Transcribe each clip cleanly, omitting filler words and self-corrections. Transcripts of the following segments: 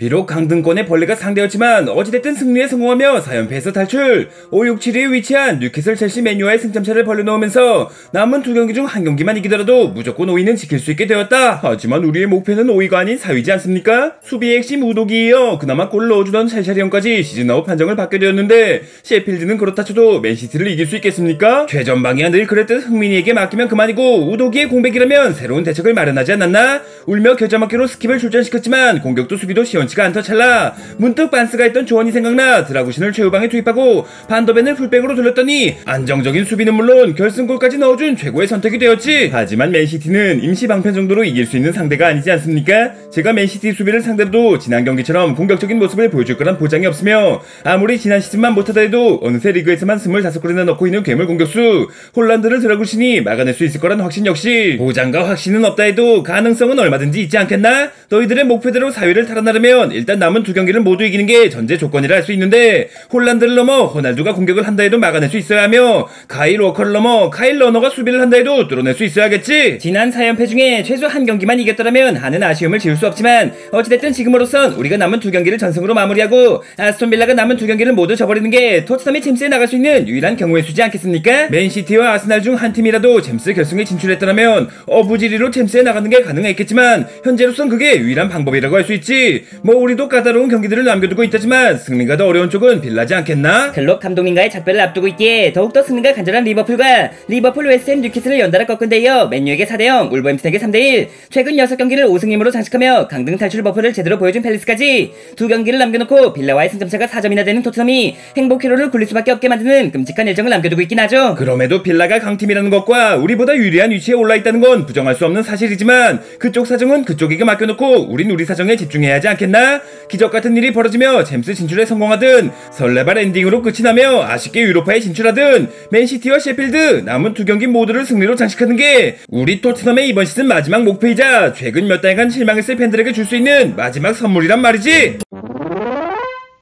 비록 강등권의 벌레가 상대였지만 어찌됐든 승리에 성공하며 4연패에서 탈출. 5, 6, 7위에 위치한 뉴캐슬, 첼시, 맨유와의 승점차를 벌려놓으면서 남은 2경기 중 1경기만 이기더라도 무조건 5위는 지킬 수 있게 되었다. 하지만 우리의 목표는 5위가 아닌 4위지 않습니까? 수비의 핵심 우도기에 이어 그나마 골을 넣어주던 샬샤리 형까지 시즌 아웃 판정을 받게 되었는데 셰필드는 그렇다 쳐도 맨시티를 이길 수 있겠습니까? 최전방이야 늘 그랬듯 흥민이에게 맡기면 그만이고 우도기의 공백이라면 새로운 대책을 마련하지 않았나? 울며 겨자먹기로 스킵을 출전시켰지만 공격도 수비도 시원치가 않던 찰나 문득 반스가 했던 조언이 생각나 드라구신을 최후방에 투입하고 반더벤을 풀백으로 돌렸더니 안정적인 수비는 물론 결승골까지 넣어준 최고의 선택이 되었지. 하지만 맨시티는 임시 방편 정도로 이길 수 있는 상대가 아니지 않습니까? 제가 맨시티 수비를 상대로도 지난 경기처럼 공격적인 모습을 보여줄 거란 보장이 없으며 아무리 지난 시즌만 못하다 해도 어느새 리그에서만 25골이나 넣고 있는 괴물 공격수 홀란드를 드라구신이 막아낼 수 있을 거란 확신 역시 보장과 확신은 없다 해도 가능성은 얼마든지 있지 않겠나? 너희들의 목표대로 4위를 탈환하려면 일단 남은 2경기를 모두 이기는 게 전제 조건이라 할 수 있는데 홀란드를 넘어 호날두가 공격을 한다 해도 막아낼 수 있어야 하며 카일 워커를 넘어 카일 러너가 수비를 한다 해도 뚫어낼 수 있어야겠지. 지난 4연패 중에 최소 한 경기만 이겼더라면 하는 아쉬움을 지울 수 없지만 어찌됐든 지금으로선 우리가 남은 2경기를 전승으로 마무리하고 아스톤빌라가 남은 2경기를 모두 져버리는 게 토트넘이 챔스에 나갈 수 있는 유일한 경우의 수지 않겠습니까? 맨시티와 아스날 중 한 팀이라도 챔스 결승에 진출했더라면 어부지리로 챔스에 나가는 게 가능했겠지만 현재로선 그게 유일한 방법이라고 할 수 있지. 뭐 우리도 까다로운 경기들을 남겨두고 있다지만 승리가 더 어려운 쪽은 빌라지 않겠나? 클럽 감독님과의 작별을 앞두고 있기에 더욱더 승리가 간절한 리버풀과 리버풀, 웨스트햄, 뉴캐슬을 연달아 꺾은 데 이어 맨유에게 4대0, 울버햄튼에게 3대1 최근 6경기를 5승 1무로 장식하며 강등 탈출 버프를 제대로 보여준 팰리스까지 2경기를 남겨놓고 빌라와의 승점차가 4점이나 되는 토트넘이 행복 회로를 굴릴 수밖에 없게 만드는 끔찍한 일정을 남겨두고 있긴 하죠. 그럼에도 빌라가 강팀이라는 것과 우리보다 유리한 위치에 올라있다는 건 부정할 수 없는 사실이지만 그쪽 사정은 그쪽에게 맡겨놓고 우린 우리 사정에 집중해야 하지 않겠나? 기적같은 일이 벌어지며 챔스 진출에 성공하든 설레발 엔딩으로 끝이 나며 아쉽게 유로파에 진출하든 맨시티와 셰필드 남은 2경기 모두를 승리로 장식하는 게 우리 토트넘의 이번 시즌 마지막 목표이자 최근 몇 달간 실망했을 팬들에게 줄 수 있는 마지막 선물이란 말이지.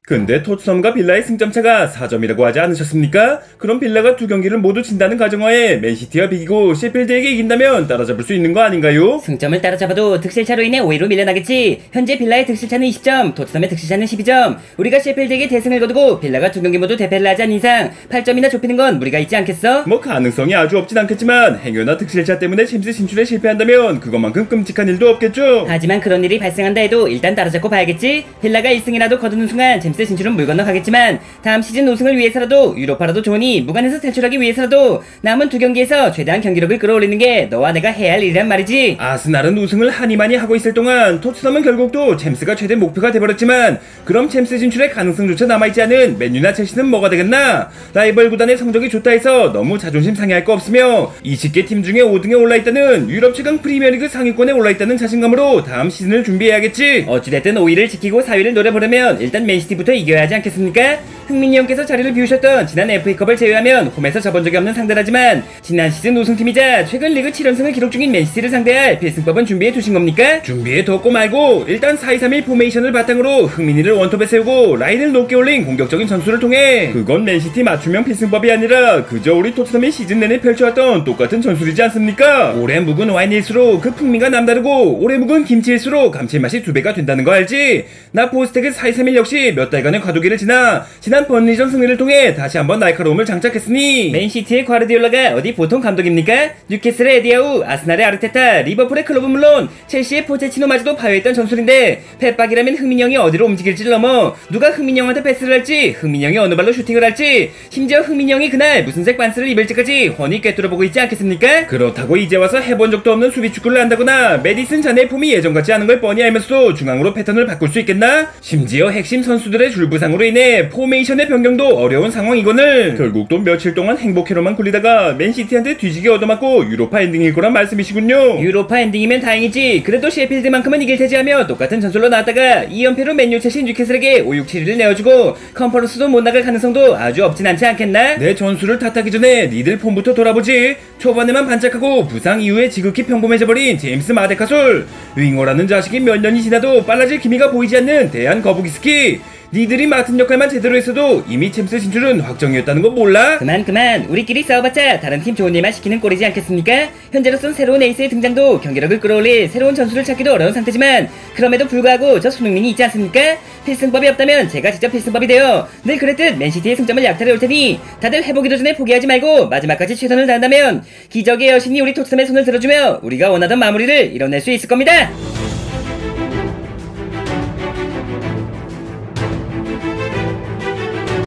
근데 토트넘과 빌라의 승점차가 4점이라고 하지 않으셨습니까? 그럼 빌라가 2경기를 모두 진다는 가정하에 맨시티와 비기고 셰필드에게 이긴다면 따라잡을 수 있는 거 아닌가요? 승점을 따라잡아도 득실차로 인해 5위로 밀려나겠지. 현재 빌라의 득실차는 20점, 토트넘의 득실차는 12점. 우리가 셰필드에게 대승을 거두고 빌라가 2경기 모두 대패를 하지 않은 이상 8점이나 좁히는 건 무리가 있지 않겠어? 뭐 가능성이 아주 없진 않겠지만 행여나 득실차 때문에 챔스 진출에 실패한다면 그것만큼 끔찍한 일도 없겠죠. 하지만 그런 일이 발생한다 해도 일단 따라잡고 봐야겠지. 빌라가 1승이라도 거두는 순간 챔스 진출은 물 건너 가겠지만 다음 시즌 우승을 위해서라도 유로파라도 좋으니 무관에서 탈출하기 위해서라도 남은 2경기에서 최대한 경기력을 끌어올리는 게 너와 내가 해야 할 일이란 말이지. 아스날은 우승을 하니마니 하고 있을 동안 토트넘은 결국 또 챔스가 최대 목표가 돼버렸지만 그럼 챔스 진출의 가능성조차 남아있지 않은 맨유나 첼시는 뭐가 되겠나? 라이벌 구단의 성적이 좋다 해서 너무 자존심 상해할 거 없으며 20개 팀 중에 5등에 올라있다는 유럽 최강 프리미어리그 상위권에 올라있다는 자신감으로 다음 시즌을 준비해야겠지. 어찌됐든 5위를 지키고 4위를 노려보려면 일단 맨시티부터 이겨야 하지 않겠습니까? 흥민이 형께서 자리를 비우셨던 지난 FA컵을 제외하면 홈에서 져본 적이 없는 상대라지만 지난 시즌 우승팀이자 최근 리그 7연승을 기록 중인 맨시티를 상대할 필승법은 준비해 두신 겁니까? 준비해 뒀고 말고 일단 4-2-3-1 포메이션을 바탕으로 흥민이를 원톱에 세우고 라인을 높게 올린 공격적인 전술을 통해 그건 맨시티 맞춤형 필승법이 아니라 그저 우리 토트넘이 시즌 내내 펼쳐왔던 똑같은 전술이지 않습니까? 오래 묵은 와인일수록 그 풍미가 남다르고 오래 묵은 김치일수록 감칠맛이 2배가 된다는 거 알지? 나 포스텍의 4-2-3-1 역시 몇 달간의 과도기를 지나 지난 번리전 승리를 통해 다시 한번 날카로움을 장착했으니 맨시티의 과르디올라가 어디 보통 감독입니까? 뉴캐슬의 에디아우, 아스날의 아르테타, 리버풀의 클럽은 물론 첼시의 포체치노마저도 파괴했던 전술인데 펫박이라면 흥민이 형이 어디로 움직일지를 넘어 누가 흥민이 형한테 패스를 할지 흥민이 형이 어느 발로 슈팅을 할지 심지어 흥민이 형이 그날 무슨 색 반스를 입을지까지 훤히 꿰뚫어보고 있지 않겠습니까? 그렇다고 이제 와서 해본 적도 없는 수비축구를 한다거나 메디슨 자네의 폼이 예전 같지 않은 걸 뻔히 알면서도 중앙으로 패턴을 바꿀 수 있겠나? 심지어 핵심 선수들의 줄부상으로 인해 포메이션의 변경도 어려운 상황이거늘 결국 또 며칠 동안 행복해로만 굴리다가 맨시티한테 뒤지게 얻어맞고 유로파 엔딩일 거란 말씀이시군요. 유로파 엔딩이면 다행이지. 그래도 셰필드만큼은 이길 테지 하며 똑같은 전술로 나왔다가 2연패로 맨유, 첼시, 뉴캐슬에게 5, 6, 7위를 내어주고 컨퍼런스도 못 나갈 가능성도 아주 없진 않지 않겠나? 내 전술을 탓하기 전에 니들 폼부터 돌아보지. 초반에만 반짝하고 부상 이후에 지극히 평범해져버린 제임스 마데카솔. 윙어라는 자식이 몇 년이 지나도 빨라질 기미가 보이지 않는 대한 거북이 스키. 니들이 맡은 역할만 제대로 했어도 이미 챔스 진출은 확정이었다는 거 몰라? 그만 우리끼리 싸워봤자 다른 팀 좋은 일만 시키는 꼴이지 않겠습니까? 현재로선 새로운 에이스의 등장도 경기력을 끌어올릴 새로운 전술을 찾기도 어려운 상태지만 그럼에도 불구하고 저 손흥민이 있지 않습니까? 필승법이 없다면 제가 직접 필승법이 되어 늘 그랬듯 맨시티의 승점을 약탈해 올 테니 다들 해보기도 전에 포기하지 말고 마지막까지 최선을 다한다면 기적의 여신이 우리 토트넘의 손을 들어주며 우리가 원하던 마무리를 이뤄낼 수 있을 겁니다.